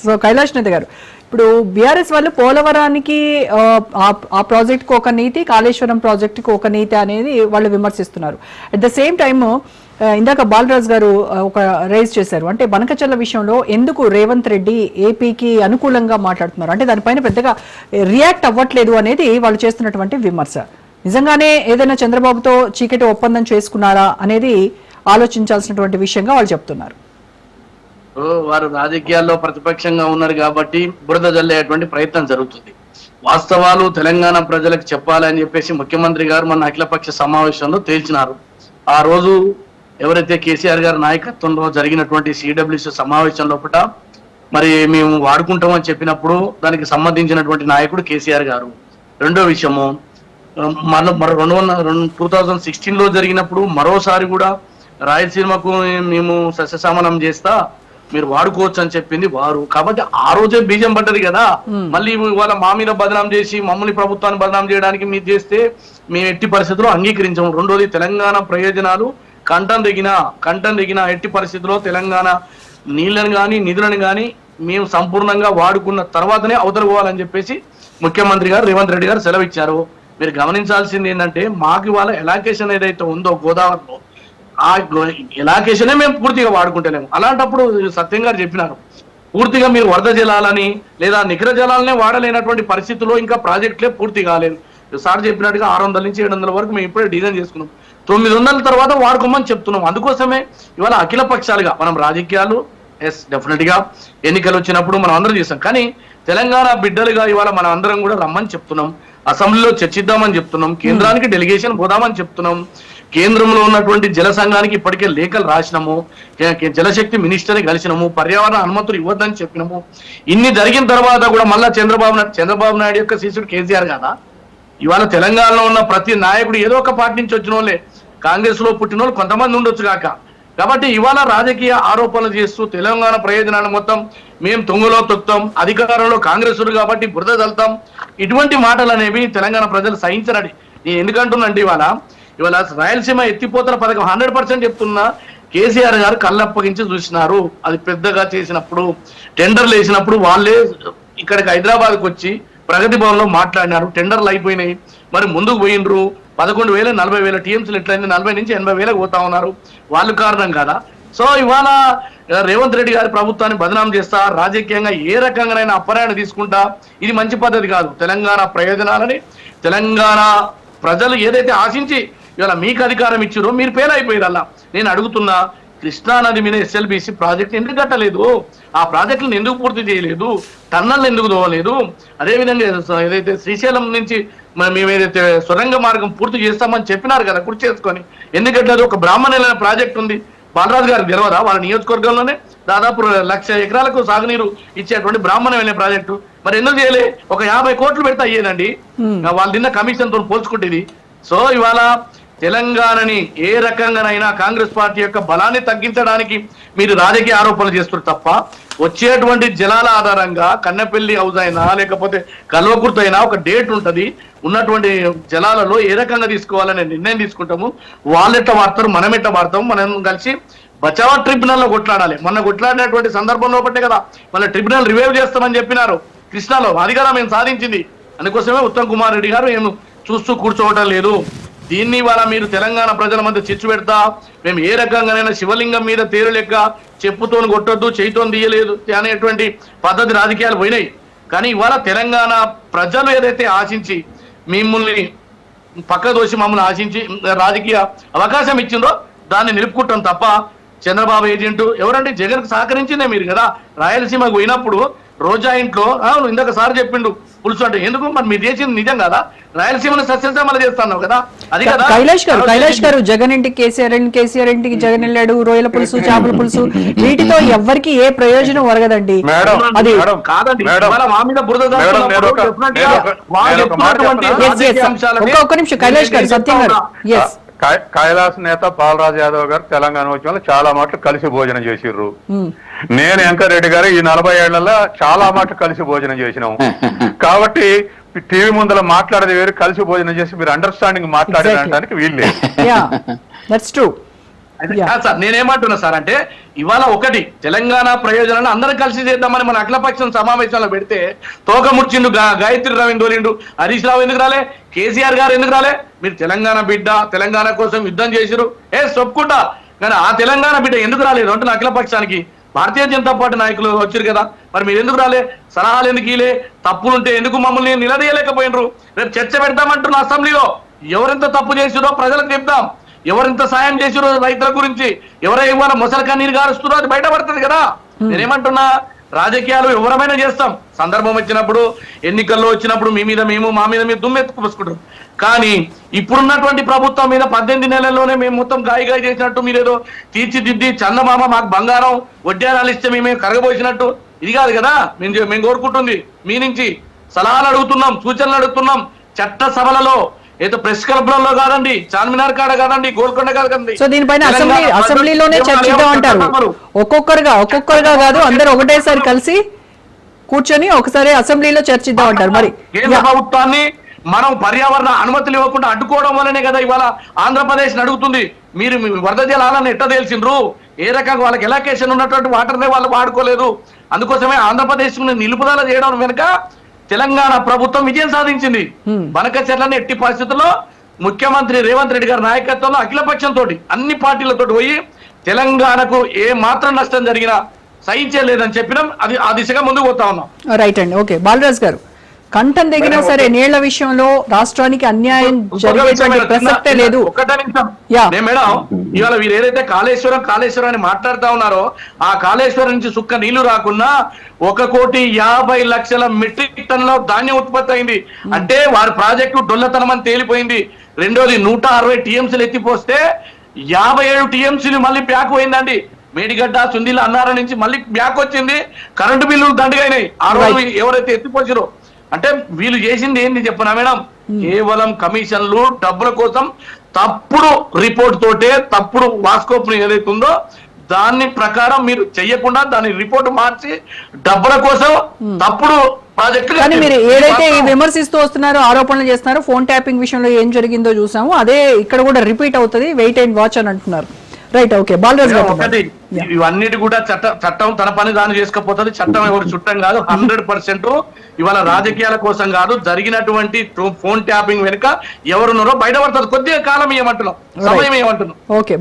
So Kailash నేత గారు, ఇప్పుడు బీఆర్ఎస్ వాళ్ళు పోలవరానికి ఆ ప్రాజెక్ట్కి ఒక నీతి, కాళేశ్వరం ప్రాజెక్టుకి ఒక నీతి అనేది వాళ్ళు విమర్శిస్తున్నారు. అట్ ద సేమ్ టైమ్ ఇందాక బాలరాజ్ గారు ఒక రైజ్ చేశారు, అంటే బనకచర్ల విషయంలో ఎందుకు రేవంత్ రెడ్డి ఏపీకి అనుకూలంగా మాట్లాడుతున్నారు, అంటే దానిపైన పెద్దగా రియాక్ట్ అవ్వట్లేదు అనేది వాళ్ళు చేస్తున్నటువంటి విమర్శ. నిజంగానే ఏదైనా చంద్రబాబుతో చీకటి ఒప్పందం చేసుకున్నారా అనేది ఆలోచించాల్సినటువంటి విషయంగా వాళ్ళు చెప్తున్నారు. వారు రాజకీయాల్లో ప్రతిపక్షంగా ఉన్నారు కాబట్టి బురద జల్లేటువంటి ప్రయత్నం జరుగుతుంది. వాస్తవాలు తెలంగాణ ప్రజలకు చెప్పాలని చెప్పేసి ముఖ్యమంత్రి గారు మన అఖిలపక్ష సమావేశంలో తేల్చినారు. ఆ రోజు ఎవరైతే కేసీఆర్ గారి నాయకత్వంలో జరిగినటువంటి సిడబ్ల్యూసీ సమావేశం లోపల మరి మేము వాడుకుంటామని చెప్పినప్పుడు దానికి సంబంధించినటువంటి నాయకుడు కేసీఆర్ గారు. రెండో విషయము, మరో 2016లో జరిగినప్పుడు మరోసారి కూడా రాయలసీమకు మేము సస్యశామనం చేస్తా, మీరు వాడుకోవచ్చు అని చెప్పింది వారు. కాబట్టి ఆ రోజే బీజం పడ్డది కదా. మళ్ళీ వాళ్ళ మా మీద బదనాం చేసి మమ్మల్ని ప్రభుత్వాన్ని బదనాం చేయడానికి మీరు చేస్తే మేము ఎట్టి పరిస్థితుల్లో అంగీకరించము. రెండోది, తెలంగాణ ప్రయోజనాలు కంఠం దిగిన ఎట్టి పరిస్థితుల్లో తెలంగాణ నీళ్లను కానీ నిధులను కానీ మేము సంపూర్ణంగా వాడుకున్న తర్వాతనే అవతల పోవాలని చెప్పేసి ముఖ్యమంత్రి గారు రేవంత్ రెడ్డి గారు సెలవిచ్చారు. మీరు గమనించాల్సింది ఏంటంటే, మాకు ఇవాళ ఎలాకేషన్ ఏదైతే ఉందో గోదావరిలో, ఆ ఎలాకేషనే మేము పూర్తిగా వాడుకుంటలేము. అలాంటప్పుడు సత్యం గారు చెప్పినారు, పూర్తిగా మీరు వరద జలాలని లేదా నికర జలాలనే వాడలేనటువంటి పరిస్థితుల్లో ఇంకా ప్రాజెక్టులే పూర్తి కాలేదు. సార్ చెప్పినట్టుగా 600 నుంచి 700 వరకు మేము ఇప్పుడే డిజైన్ చేసుకున్నాం. 900 తర్వాత వాడుకోమని చెప్తున్నాం. అందుకోసమే ఇవాళ అఖిల పక్షాలుగా మనం రాజకీయాలు డెఫినెట్ గా ఎన్నికలు వచ్చినప్పుడు మనం అందరం చేస్తాం. కానీ తెలంగాణ బిడ్డలుగా ఇవాళ మనం అందరం కూడా రమ్మని చెప్తున్నాం, అసెంబ్లీలో చర్చిద్దామని చెప్తున్నాం, కేంద్రానికి డెలిగేషన్ పోదామని చెప్తున్నాం, కేంద్రంలో ఉన్నటువంటి జల సంఘానికి ఇప్పటికే లేఖలు రాసినాము, జలశక్తి మినిస్టర్ని కలిసినాము, పర్యావరణ అనుమతులు ఇవ్వద్దని చెప్పినాము. ఇన్ని జరిగిన తర్వాత కూడా మళ్ళా చంద్రబాబు నాయుడు యొక్క శిష్యుడు కేసీఆర్ కదా. ఇవాళ తెలంగాణలో ఉన్న ప్రతి నాయకుడు ఏదో ఒక పార్టీ నుంచి వచ్చిన వాళ్ళే, కాంగ్రెస్ లో పుట్టిన వాళ్ళు కొంతమంది ఉండొచ్చు కాక. కాబట్టి ఇవాళ రాజకీయ ఆరోపణలు చేస్తూ తెలంగాణ ప్రయోజనాలు మొత్తం మేము తొంగలో తొక్కుతాం, అధికారంలో కాంగ్రెస్ కాబట్టి బురద చల్లుతాం, ఇటువంటి మాటలు అనేవి తెలంగాణ ప్రజలు సహించరని నేను ఎందుకంటున్నాంటే, ఇవాళ రాయలసీమ ఎత్తిపోతల పథకం 100% చెప్తున్నా, కేసీఆర్ గారు కళ్ళప్పగించి చూసినారు. అది పెద్దగా చేసినప్పుడు, టెండర్లు వేసినప్పుడు వాళ్ళే ఇక్కడికి హైదరాబాద్కి వచ్చి ప్రగతి భవన్ లో మాట్లాడినారు. టెండర్లు అయిపోయినాయి, మరి ముందుకు పోయినరు. 11,000 40,000 టీఎంసీలు ఎట్లయింది, 40 నుంచి 80,000 పోతా ఉన్నారు. వాళ్ళు కారణం కదా. సో ఇవాళ రేవంత్ రెడ్డి గారి ప్రభుత్వాన్ని బదనాం చేస్తా, రాజకీయంగా ఏ రకంగానైనా అపరాయణ తీసుకుంటా, ఇది మంచి పద్ధతి కాదు. తెలంగాణ ప్రయోజనాలని తెలంగాణ ప్రజలు ఏదైతే ఆశించి ఇవాళ మీకు అధికారం ఇచ్చారో మీరు ఫెయిల్ అయిపోయారు. అలా నేను అడుగుతున్నా, కృష్ణానది మీద ఎస్ఎల్బిసి ప్రాజెక్ట్ ఎందుకు కట్టలేదు, ఆ ప్రాజెక్టులను ఎందుకు పూర్తి చేయలేదు, టన్నల్ ఎందుకు దోవలేదు, అదేవిధంగా ఏదైతే శ్రీశైలం నుంచి మేము ఏదైతే సొరంగ మార్గం పూర్తి చేస్తామని చెప్పినారు కదా కుర్చీ చేసుకొని, ఎందుకంటే అది ఒక బ్రాహ్మణుల ప్రాజెక్ట్ ఉంది, బాలరాజు గారికి తెలియదా? వాళ్ళ నియోజకవర్గంలోనే దాదాపు 1,00,000 ఎకరాలకు సాగునీరు ఇచ్చేటువంటి బ్రాహ్మణం వెళ్ళే ప్రాజెక్టు మరి ఎందుకు చేయలే? ఒక 50 కోట్లు పెడితే అయ్యేదండి, వాళ్ళు తిన్న కమిషన్ తో పోల్చుకుంటేది. సో ఇవాళ తెలంగాణని ఏ రకంగానైనా కాంగ్రెస్ పార్టీ యొక్క బలాన్ని తగ్గించడానికి మీరు రాజకీయ ఆరోపణలు చేస్తారు తప్ప, వచ్చేటువంటి జలాల ఆధారంగా కన్నెపల్లి హౌస్ అయినా లేకపోతే కల్వకుర్తి అయినా ఒక డేట్ ఉంటది, ఉన్నటువంటి జలాలలో ఏ రకంగా తీసుకోవాలనే నిర్ణయం తీసుకుంటాము. వాళ్ళు ఎట్లా వాడతారు, మనం ఎట్లా వాడతాము, మనం కలిసి బచావా ట్రిబ్యునల్ లో కొట్లాడాలి. మొన్న కొట్లాడినటువంటి సందర్భంలో బట్టే కదా మళ్ళీ ట్రిబ్యునల్ రివైవ్ చేస్తామని చెప్పినారు కృష్ణాలో. అది కదా మేము సాధించింది. అందుకోసమే ఉత్తమ్ కుమార్ రెడ్డి గారు మేము చూస్తూ కూర్చోవటం లేదు. దీన్ని వాళ్ళ మీరు తెలంగాణ ప్రజల మధ్య చిచ్చు పెడతా, మేము ఏ రకంగానైనా శివలింగం మీద తేరు లెక్క చెప్పుతో కొట్టొద్దు, చేయితో తీయలేదు అనేటువంటి పద్ధతి రాజకీయాలు పోయినాయి. కానీ ఇవాళ తెలంగాణ ప్రజలు ఏదైతే ఆశించి మిమ్మల్ని పక్క దోషి మమ్మల్ని ఆశించి రాజకీయ అవకాశం ఇచ్చిందో దాన్ని నిలుపుకుంటాం తప్ప, చంద్రబాబు ఏజెంటు ఎవరంటే జగన్కు సహకరించిందే మీరు కదా. రాయలసీమకు పోయినప్పుడు రోజా ఇంట్లో ఇందాక సార్ చెప్పిండు పులుసు అంటే, ఎందుకు మరి మీరు చేసింది నిజం కదా, రాయలసీమను సస్యశ్యామల చేస్తున్నావు కదా, అది కదా. కైలాష్ గారు జగన్ ఇంటికి కేసీఆర్ ఇంటికి జగన్ వెళ్ళాడు, రొయ్యల పులుసు చేపల పులుసు, వీటితో ఎవ్వరికి ఏ ప్రయోజనం వరగదండి. అది కాదండి, మా మీద బురద. ఒక్క నిమిషం కైలాష్ గారు, సత్యం గారు. ఎస్, కైలాస్ నేత బాలరాజ్ యాదవ్ గారు తెలంగాణ వచ్చి చాలా మాటలు కలిసి భోజనం చేసిర్రు. నేను వెంకరెడ్డి గారు ఈ 40 ఏళ్లలో చాలా మాటలు కలిసి భోజనం చేసినాం. కాబట్టి టీవీ ముందర మాట్లాడేది వేరు, కలిసి భోజనం చేసి మీరు అండర్స్టాండింగ్ మాట్లాడడానికి వీల్లేదు. That's true. కాదు సార్, నేనేమంటున్నా సార్ అంటే ఇవాళ ఒకటి తెలంగాణ ప్రయోజనాన్ని అందరం కలిసి చేద్దామని మన అఖిలపక్షం సమావేశంలో పెడితే తోక ముర్చిండు గాయత్రి రావు తోలిండు, హరీష్ రావు ఎందుకు రాలే, కేసీఆర్ గారు ఎందుకు రాలే? మీరు తెలంగాణ బిడ్డ, తెలంగాణ కోసం యుద్ధం చేసిరు, చెప్పుకుంటా, కానీ ఆ తెలంగాణ బిడ్డ ఎందుకు రాలేదు అంటే అఖిలపక్షానికి భారతీయ జనతా పార్టీ నాయకులు వచ్చారు కదా, మరి మీరు ఎందుకు రాలే? సలహాలు ఎందుకు ఇలే? తప్పులుంటే ఎందుకు మమ్మల్ని నిలదీయలేకపోయినరు? రేపు చర్చ పెడతామంటున్న అసెంబ్లీలో ఎవరెంత తప్పు చేసిరో ప్రజలకు చెప్తాం, ఎవరెంత సాయం చేసిరో రైతుల గురించి, ఎవరో ఇవాళ మొసలి కన్నీరు గారుస్తున్నారో అది బయటపడుతుంది కదా. నేనేమంటున్నా, రాజకీయాలు ఎవరమైనా చేస్తాం, సందర్భం వచ్చినప్పుడు, ఎన్నికల్లో వచ్చినప్పుడు మీ మీద మేము, మా మీద మీరు దుమ్మెత్తుకుపోసుకుంటారు. కానీ ఇప్పుడున్నటువంటి ప్రభుత్వం మీద 18 నెలల్లోనే మేము మొత్తం గాయ చేసినట్టు, మీరేదో తీర్చిదిద్ది చందమామ మాకు బంగారం వడ్డారాలు ఇస్తే మేము కరగబోసినట్టు ఇది కాదు కదా. మేము కోరుకుంటుంది మీ నుంచి సలహాలు అడుగుతున్నాం, సూచనలు అడుగుతున్నాం. చట్ట సభలలో ఏదో ప్రెస్ క్లబ్లలో కాదండి, చార్మినార్ కాడ కాదండి, గోల్కొండ కాదండి. సో దీనిపైన అసెంబ్లీలోనే చర్చిద్దాం అంటారు. ఒక్కొక్కరుగా కాదు, అందరూ ఒకటేసారి కలిసి కూర్చొని ఒకసారి అసెంబ్లీలో చర్చిద్దాం అంటారు. మరి కేంద్ర ప్రభుత్వాన్ని మనం పర్యావరణ అనుమతులు ఇవ్వకుండా అడ్డుకోవడం వల్లనే కదా ఇవాళ ఆంధ్రప్రదేశ్ అడుగుతుంది, మీరు వరద జలాలను ఎట్ట తేల్చిండ్రు, ఏ రకంగా వాళ్ళకి ఎలాకేషన్ ఉన్నటువంటి వాటర్నే వాళ్ళు వాడుకోలేదు. అందుకోసమే ఆంధ్రప్రదేశ్ నిలుపుదల చేయడం వెనుక తెలంగాణ ప్రభుత్వం విజయం సాధించింది. బనకచెర్లని ఎట్టి పరిస్థితుల్లో ముఖ్యమంత్రి రేవంత్ రెడ్డి గారి నాయకత్వంలో అఖిలపక్షంతో అన్ని పార్టీలతో పోయి తెలంగాణకు ఏ మాత్రం నష్టం జరిగినా సహించలేదని చెప్పినాం. అది ఆ దిశగా ముందుకు పోతా ఉన్నాం. రైట్ అండి. ఓకే, బాలరాజ్ గారు, కంఠం దిగినా సరే నీళ్ల విషయంలో రాష్ట్రానికి అన్యాయం జరిగేటువంటి ప్రసక్తే లేదు. మేడం, ఇవాళ వీరు ఏదైతే కాళేశ్వరం అని మాట్లాడుతా ఉన్నారో, ఆ కాళేశ్వరం నుంచి సుక్క నీళ్లు రాకున్నా 1,50,00,000 మెట్రిక్ టన్నుల ధాన్యం ఉత్పత్తి అయింది. అంటే వారి ప్రాజెక్టు డొల్లతనం అని తేలిపోయింది. రెండోది 160 టీఎంసీలు ఎత్తిపోస్తే 57 టీఎంసీలు మళ్ళీ బ్యాక్ పోయిందండి. మేడిగడ్డ, సుందిల, అన్నారం నుంచి మళ్ళీ బ్యాక్ వచ్చింది. కరెంటు బిల్లులు దండుగైనాయి ఆ రోజు ఎవరైతే ఎత్తిపోసారో. అంటే వీళ్ళు చేసింది ఏంటి చెప్పనా మేడం? కేవలం కమిషన్లు, డబ్బుల కోసం తప్పుడు రిపోర్ట్ తోటే, తప్పుడు వాస్కోప్ ఏదైతే ఉందో దాన్ని ప్రకారం మీరు చెయ్యకుండా దాని రిపోర్ట్ మార్చి డబ్బుల కోసం తప్పుడు ప్రాజెక్టులు. కానీ మీరు ఏదైతే విమర్శిస్తూ వస్తున్నారో, ఆరోపణలు చేస్తున్నారో, ఫోన్ ట్యాపింగ్ విషయంలో ఏం జరిగిందో చూసాము, అదే ఇక్కడ కూడా రిపీట్ అవుతుంది, వెయిట్ అండ్ వాచ్ అని అంటున్నారు. Right, okay. బాలరాజ్ గారు, ఒకటి ఇవన్నిటి కూడా చట్టం తన పని దాన్ని చేసుకపోతుంది. చట్టం ఎవరు చుట్టం కాదు. 100% ఇవాళ రాజకీయాల కోసం కాదు, జరిగినటువంటి ఫోన్ ట్యాపింగ్ వెనుక ఎవరున్నారో బయటపడుతుంది. కొద్దిగా కాలం ఏమంటున్నాం, సమయం ఏమంటున్నాం. ఓకే.